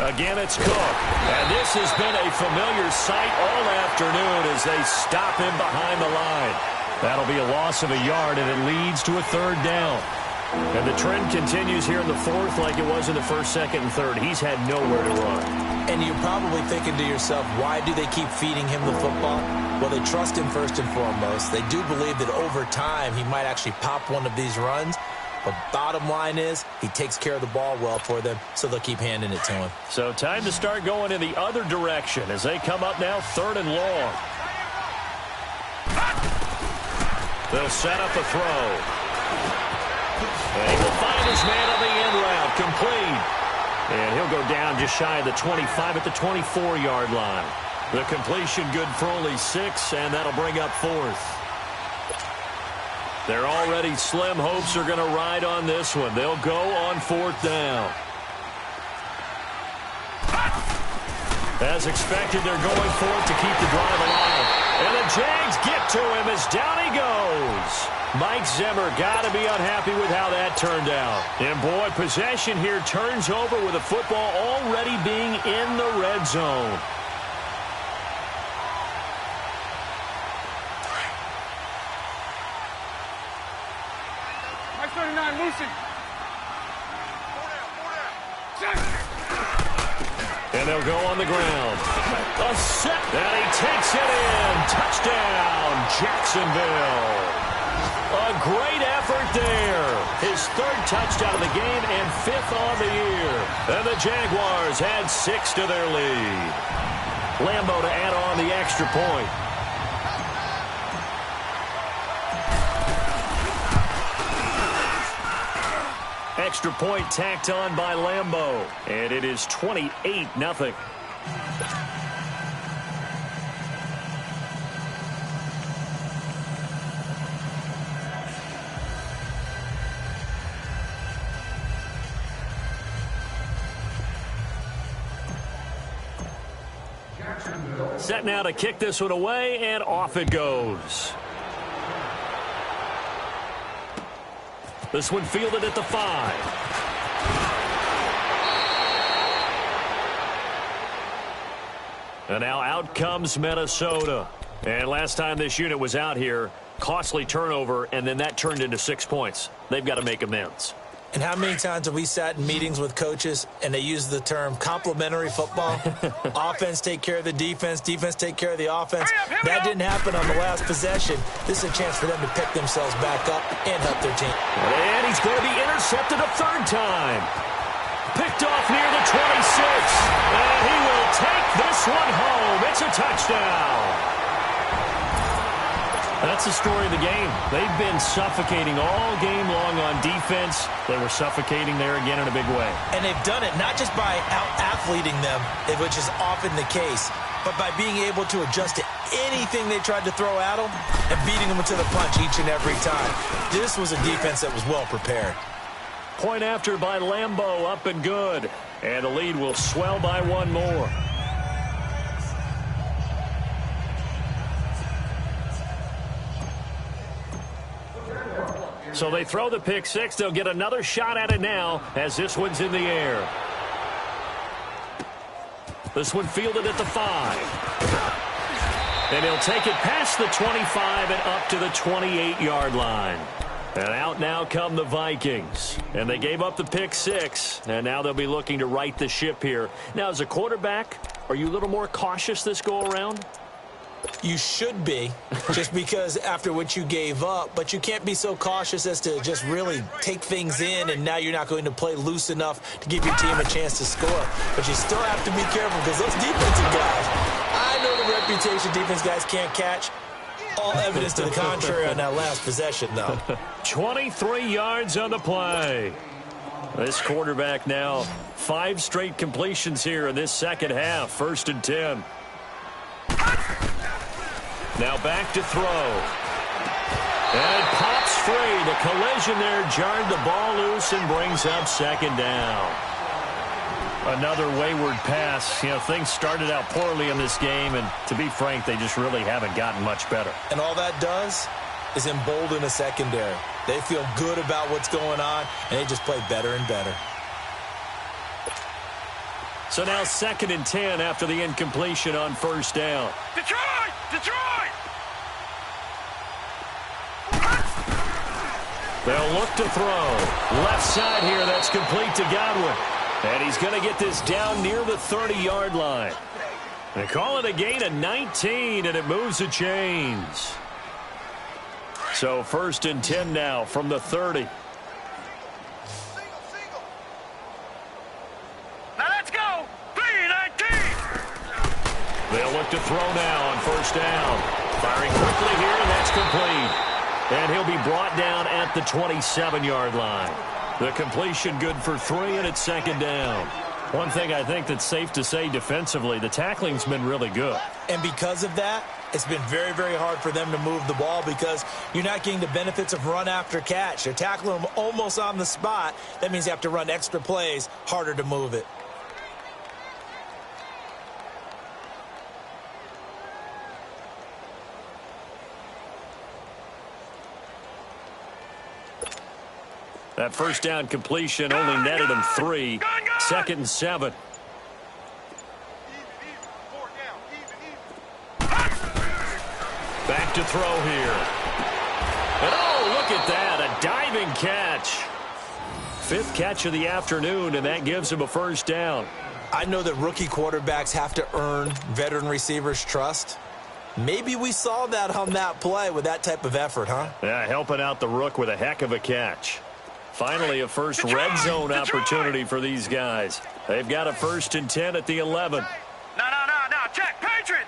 Again, it's Cook. And this has been a familiar sight all afternoon as they stop him behind the line. That'll be a loss of a yard, and it leads to a 3rd down. And the trend continues here in the 4th like it was in the 1st, 2nd, and 3rd. He's had nowhere to run. And you're probably thinking to yourself, why do they keep feeding him the football? Well, they trust him first and foremost. They do believe that over time he might actually pop one of these runs. But bottom line is he takes care of the ball well for them, so they'll keep handing it to him. So time to start going in the other direction as they come up now 3rd and long. They'll set up a throw. And he will find his man on the end route, complete. And he'll go down just shy of the 25 at the 24-yard line. The completion good for only 6, and that'll bring up 4th. Their already slim hopes are going to ride on this one. They'll go on 4th down. As expected, they're going for it to keep the drive alive. And the Jags get to him as down he goes. Mike Zimmer got to be unhappy with how that turned out. And, boy, possession here turns over with the football already being in the red zone. Mike 39, Lucy. And they'll go on the ground. A set. And he takes it in. Touchdown, Jacksonville. A great effort there. His 3rd touchdown of the game and 5th on the year. And the Jaguars add 6 to their lead. Lambeau to add on the extra point. Extra point tacked on by Lambeau. And it is 28-0. Set now to kick this one away, and off it goes. This one fielded at the 5. And now out comes Minnesota. And last time this unit was out here, costly turnover, and then that turned into 6 points. They've got to make amends. And how many times have we sat in meetings with coaches and they use the term complementary football? Offense take care of the defense, defense take care of the offense. That didn't happen on the last possession. This is a chance for them to pick themselves back up and help their team. And he's going to be intercepted a 3rd time. Picked off near the 26. And he will take this one home. It's a touchdown. That's the story of the game. They've been suffocating all game long on defense. They were suffocating there again in a big way. And they've done it not just by out-athleting them, which is often the case, but by being able to adjust to anything they tried to throw at them and beating them to the punch each and every time. This was a defense that was well prepared. Point after by Lambeau, up and good. And the lead will swell by 1 more. So they throw the pick 6. They'll get another shot at it now as this one's in the air. This one fielded at the 5. And he'll take it past the 25 and up to the 28-yard line. And out now come the Vikings. And they gave up the pick 6. And now they'll be looking to right the ship here. Now, as a quarterback, are you a little more cautious this go-around? You should be, just because after what you gave up, but you can't be so cautious as to just really take things in, and now you're not going to play loose enough to give your team a chance to score. But you still have to be careful because those defensive guys, I know the reputation defense guys can't catch. All evidence to the contrary on that last possession, though. 23 yards on the play. This quarterback now 5 straight completions here in this second half. 1st and 10. Now back to throw. And it pops free. The collision there jarred the ball loose and brings up 2nd down. Another wayward pass. You know, things started out poorly in this game, and to be frank, they just really haven't gotten much better. And all that does is embolden a secondary. They feel good about what's going on, and they just play better and better. So now 2nd and 10 after the incompletion on 1st down. Detroit! Detroit! They'll look to throw. Left side here, that's complete to Godwin. And he's going to get this down near the 30-yard line. They call it a gain of 19, and it moves the chains. So 1st and 10 now from the 30. Now let's go! 3-19! They'll look to throw now on 1st down. Firing quickly here, and that's complete. And he'll be brought down at the 27-yard line. The completion good for 3, and it's second down. One thing I think that's safe to say defensively, the tackling's been really good. And because of that, it's been very, very hard for them to move the ball because you're not getting the benefits of run after catch. They're tackling them almost on the spot. That means you have to run extra plays, harder to move it. That first down completion only netted him 3. Second and 7. Back to throw here. And oh, look at that, a diving catch. 5th catch of the afternoon, and that gives him a first down. I know that rookie quarterbacks have to earn veteran receivers' trust. Maybe we saw that on that play with that type of effort, huh? Yeah, helping out the rook with a heck of a catch. Finally, a first red zone opportunity for these guys. They've got a 1st and 10 at the 11. No, check, Patriot!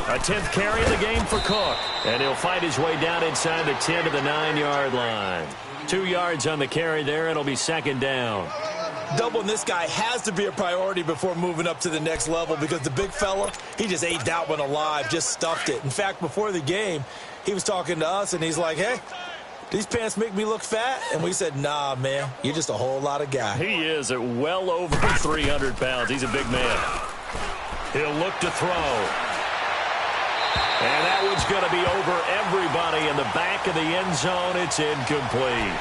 A 10th carry of the game for Cook. And he'll fight his way down inside the 10 to the 9-yard line. 2 yards on the carry there, and it'll be second down. Doubling this guy has to be a priority before moving up to the next level because the big fella, he just ate that one alive, just stuffed it. In fact, before the game, he was talking to us, and he's like, hey, these pants make me look fat? And we said, nah, man, you're just a whole lot of guy. He is at well over 300 pounds. He's a big man. He'll look to throw. And that one's going to be over everybody in the back of the end zone. It's incomplete.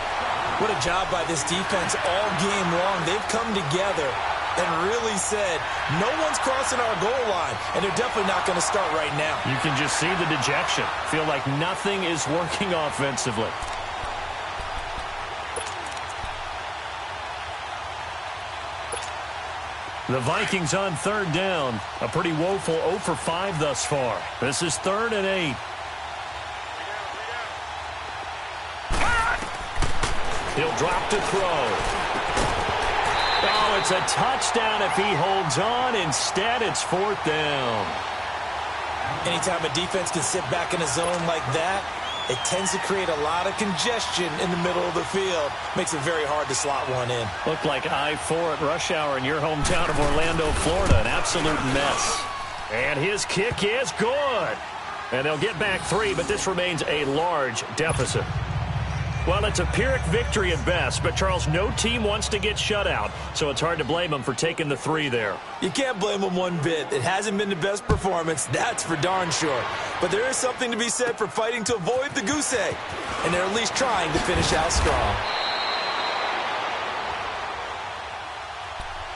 What a job by this defense all game long. They've come together and really said, no one's crossing our goal line, and they're definitely not going to start right now. You can just see the dejection. Feel like nothing is working offensively. The Vikings on 3rd down. A pretty woeful 0 for 5 thus far. This is 3rd and 8. He'll drop to throw. Oh, it's a touchdown if he holds on. Instead, it's 4th down. Anytime a defense can sit back in a zone like that, it tends to create a lot of congestion in the middle of the field. Makes it very hard to slot one in. Looked like I-4 at rush hour in your hometown of Orlando, Florida. An absolute mess. And his kick is good. And they'll get back 3, but this remains a large deficit. Well, it's a Pyrrhic victory at best, but, Charles, no team wants to get shut out, so it's hard to blame them for taking the 3 there. You can't blame them one bit. It hasn't been the best performance, that's for darn sure. But there is something to be said for fighting to avoid the goose egg, and they're at least trying to finish out strong.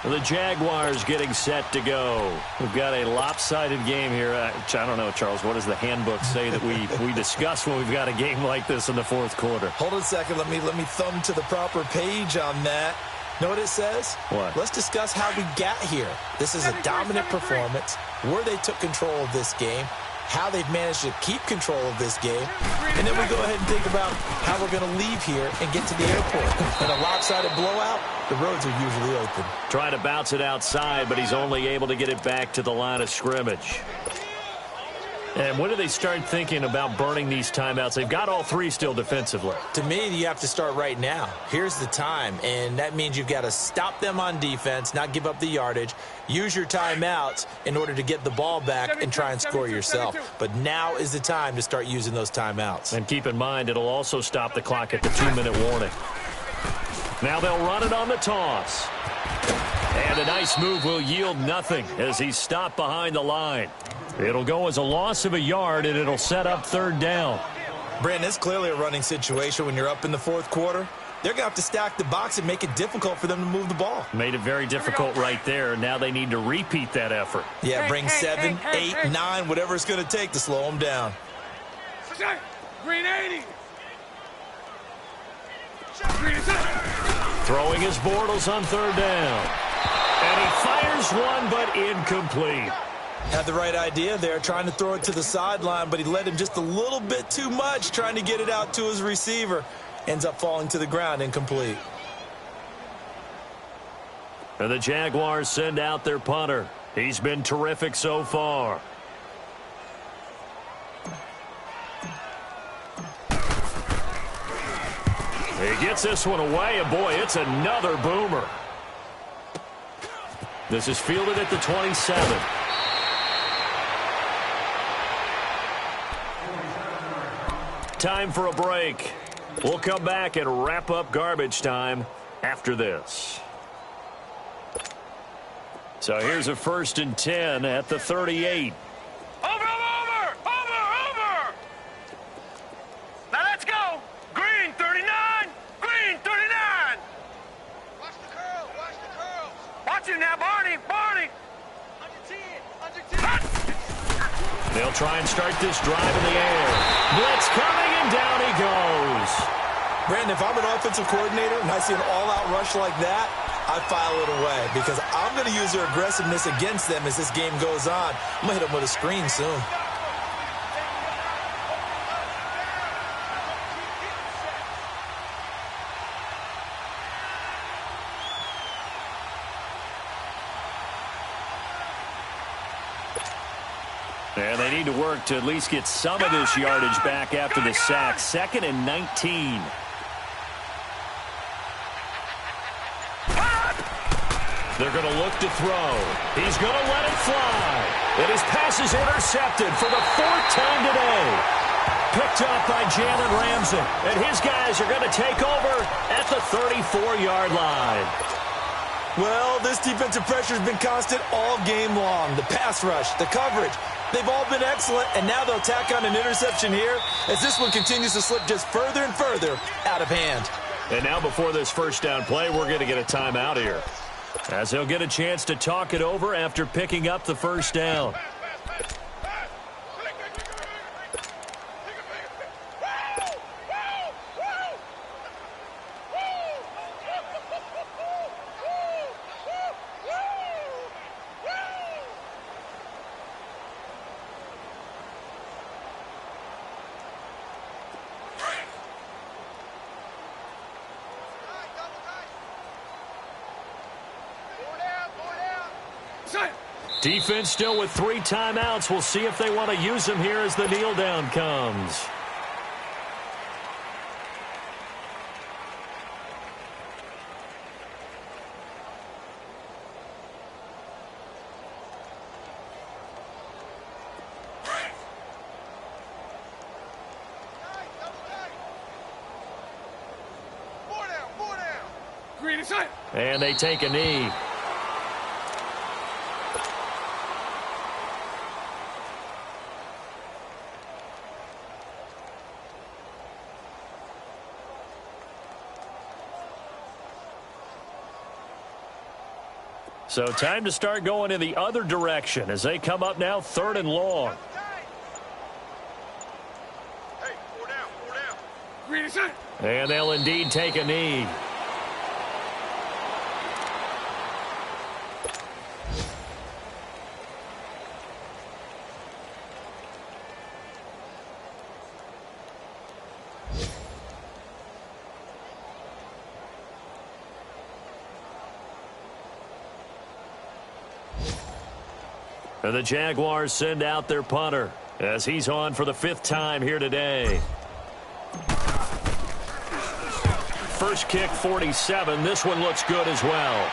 The Jaguars getting set to go. We've got a lopsided game here. I don't know, Charles, what does the handbook say that we discuss when we've got a game like this in the 4th quarter? Hold on a second. Let me thumb to the proper page on that. Know what it says? What? Let's discuss how we got here. This is a dominant performance, where they took control of this game, how they've managed to keep control of this game, and then we go ahead and think about how we're going to leave here and get to the airport. In a lopsided blowout, the roads are usually open. Trying to bounce it outside, but he's only able to get it back to the line of scrimmage. And when do they start thinking about burning these timeouts? They've got all 3 still defensively. To me, you have to start right now. Here's the time, and that means you've got to stop them on defense, not give up the yardage, use your timeouts in order to get the ball back and try and score yourself. But now is the time to start using those timeouts. And keep in mind, it'll also stop the clock at the 2-minute warning. Now they'll run it on the toss. And a nice move will yield nothing as he's stopped behind the line. It'll go as a loss of a yard, and it'll set up 3rd down. Brandon, it's clearly a running situation when you're up in the 4th quarter. They're going to have to stack the box and make it difficult for them to move the ball. Made it very difficult right there. Now they need to repeat that effort. Yeah, bring 7, 8, 9, whatever it's going to take to slow them down. Green 80. Throwing his Bortles on 3rd down. And he fires one, but incomplete. Had the right idea there, trying to throw it to the sideline, but he led him just a little bit too much, trying to get it out to his receiver. Ends up falling to the ground, incomplete. And the Jaguars send out their punter. He's been terrific so far. He gets this one away, and boy, it's another boomer. This is fielded at the 27. Time for a break. We'll come back and wrap up garbage time after this. So here's a 1st and 10 at the 38. Over! Now let's go! Green 39! Green 39! Watch the curls! Watch him now, Barney! Under 10! They'll try and start this drive in the air. Blitz coming, and down he goes. Brandon, if I'm an offensive coordinator and I see an all-out rush like that, I file it away because I'm going to use their aggressiveness against them as this game goes on. I'm going to hit them with a screen soon. And they need to work to at least get some of this yardage back after the sack. 2nd and 19. They're going to look to throw. He's going to let it fly. And his pass is intercepted for the 4th time today. Picked up by Jalen Ramsey. And his guys are going to take over at the 34-yard line. Well, this defensive pressure has been constant all game long. The pass rush, the coverage, they've all been excellent, and now they'll tack on an interception here as this one continues to slip just further and further out of hand. And now before this first down play, we're going to get a timeout here, as he'll get a chance to talk it over after picking up the first down. Defense still with 3 timeouts. We'll see if they want to use them here as the kneel down comes. And they take a knee. So time to start going in the other direction as they come up now 3rd and long. Hey, 4 down. And they'll indeed take a knee. And the Jaguars send out their punter as he's on for the 5th time here today. First kick, 47. This one looks good as well.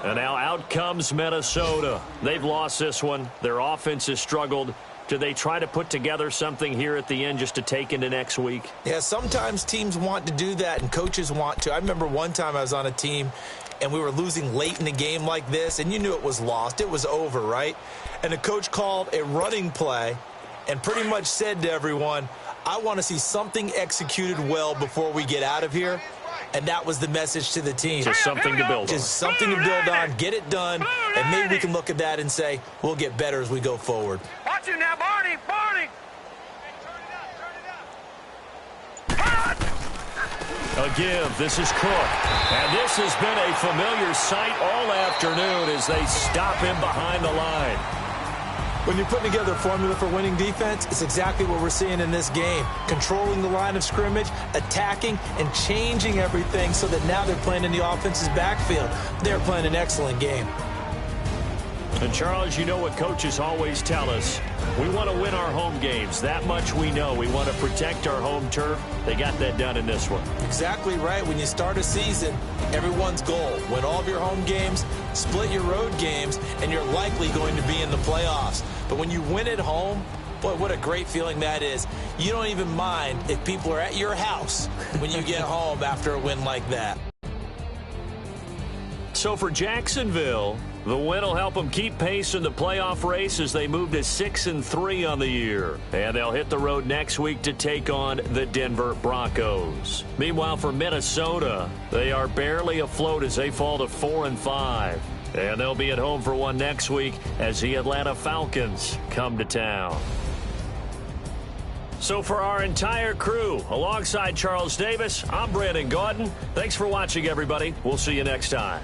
And now out comes Minnesota. They've lost this one. Their offense has struggled. Do they try to put together something here at the end just to take into next week? Yeah, sometimes teams want to do that and coaches want to. I remember one time I was on a team and we were losing late in the game like this, and you knew it was lost. It was over, right? And the coach called a running play and pretty much said to everyone, I want to see something executed well before we get out of here. And that was the message to the team. Just something to build on. Just something to build on, get it done, and maybe we can look at that and say, we'll get better as we go forward. Watch him now, Barney! A give. This is Cook. And this has been a familiar sight all afternoon as they stop him behind the line. When you're putting together a formula for winning defense, it's exactly what we're seeing in this game. Controlling the line of scrimmage, attacking, and changing everything so that now they're playing in the offense's backfield. They're playing an excellent game. And, Charles, you know what coaches always tell us. We want to win our home games. That much we know. We want to protect our home turf. They got that done in this one. Exactly right. When you start a season, everyone's goal: win all of your home games, split your road games, and you're likely going to be in the playoffs. But when you win at home, boy, what a great feeling that is. You don't even mind if people are at your house when you get home after a win like that. So for Jacksonville, the win will help them keep pace in the playoff race as they move to 6-3 on the year. And they'll hit the road next week to take on the Denver Broncos. Meanwhile, for Minnesota, they are barely afloat as they fall to 4-5. And they'll be at home for one next week as the Atlanta Falcons come to town. So for our entire crew, alongside Charles Davis, I'm Brandon Gaudin. Thanks for watching, everybody. We'll see you next time.